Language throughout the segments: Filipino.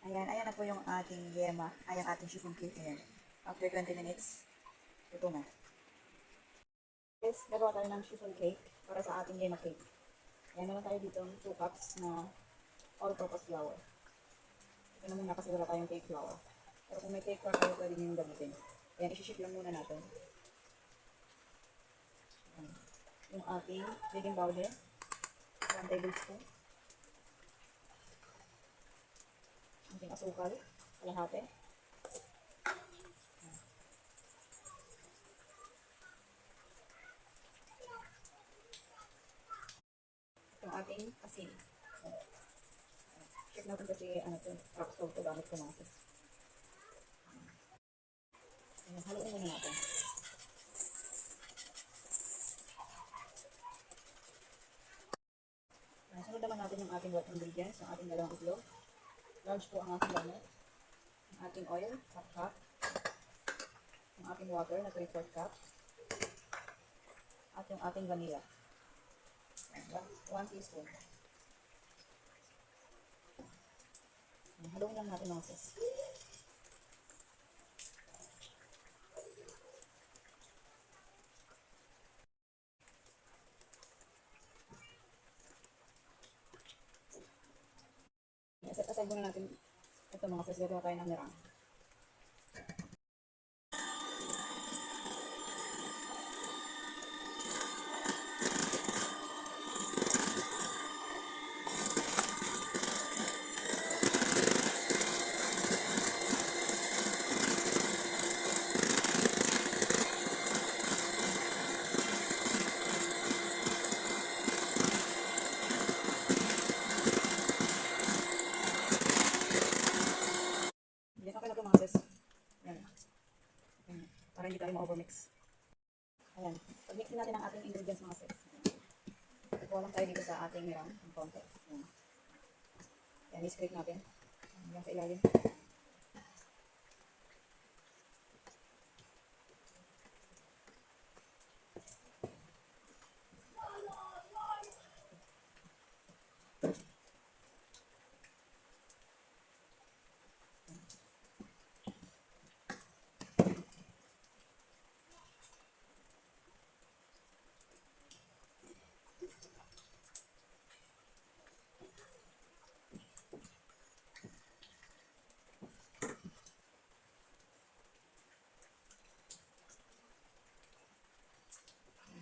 Ayan na po yung ating yema, ay ang ating chiffon cake. Ayan. After 20 minutes, ito na. Yes, gagawa tayo ng chiffon cake para sa ating yema cake. Ayan, meron tayo dito 2 cups na all-purpose flour. Ito na muna kasi wala tayong cake flour. Pero kung may cake flour tayo, pwede nyo yung gamitin. Ayan, isi-shift lang muna natin. Ayan. Yung ating baking powder, 1 tablespoon. Ating asukal, kalahati. Yung ating asin. Check natin kasi ano ito, rock stove ito gamit ko mga sis. Haluin muna natin. Sunod naman natin yung ating wet ingredients, yung ating dalawang itlog. Large po ang ating donut. Yung ating oil, half cup. Yung ating water na 3/4 cup. At yung ating vanilla. 1 teaspoon. Haluin lang natin mga sis. Set aside muna natin ito mga sis. Gagawa tayo ng nirang. Okay na ito mga sis. Ayan. Para hindi tayo ma-overmix. Ayan. Pag-mixin natin ang ating ingredients mga sis. Kuha lang tayo dito sa ating nirang. Ang konti. Ayan. Ayan, i-scrape natin. Ayan sa ilalim.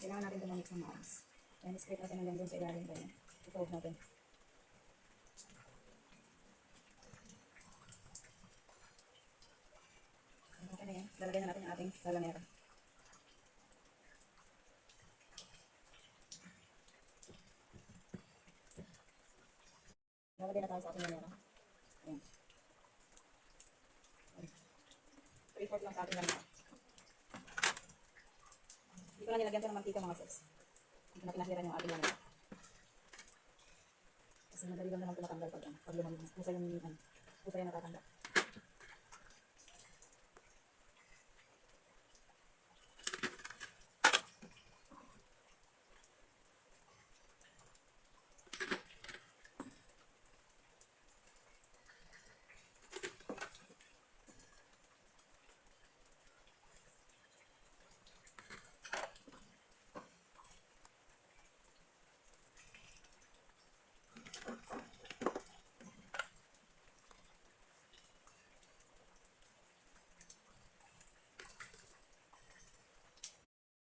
Kailangan natin tumamix ng maayos. Ayan, i-scrape natin hanggang doon sa ilalim tayo. I-fold natin. Okay na yan. Lalagay na natin yung ating salanera. Lalagay na tayo sa ating salanera. Ayan. 3/4 lang sa ating salanera. Hindi ko na nilagyan ito ng mantika mga sis. Hindi ko na pinahiran yung ating salanera. Kasi madali lang naman ito matanggal pag lumamig. Pusa yung natatanggal.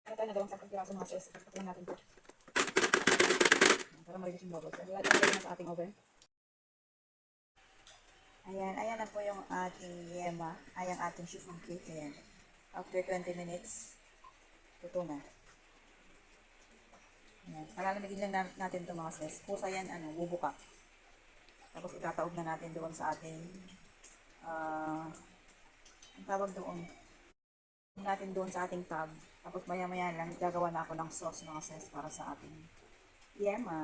Ano tayo nagawang 10 piraso mga sis. Pagpatulan natin ito. Para ma-reduce yung bubbles. Lagyan na sa ating oven. Ayan na po yung ating yema. Ay ang ating chiffon cake. Ayan. After 20 minutes, luto na. Ayan. Palalamigin lang natin ito mga sis. Pusa yan, bubuka. Tapos itataob na natin doon sa ating, ang tawag doon. Natin doon sa ating tab. Tapos maya-maya lang, gagawa na ako ng sauce mga sis para sa ating yema.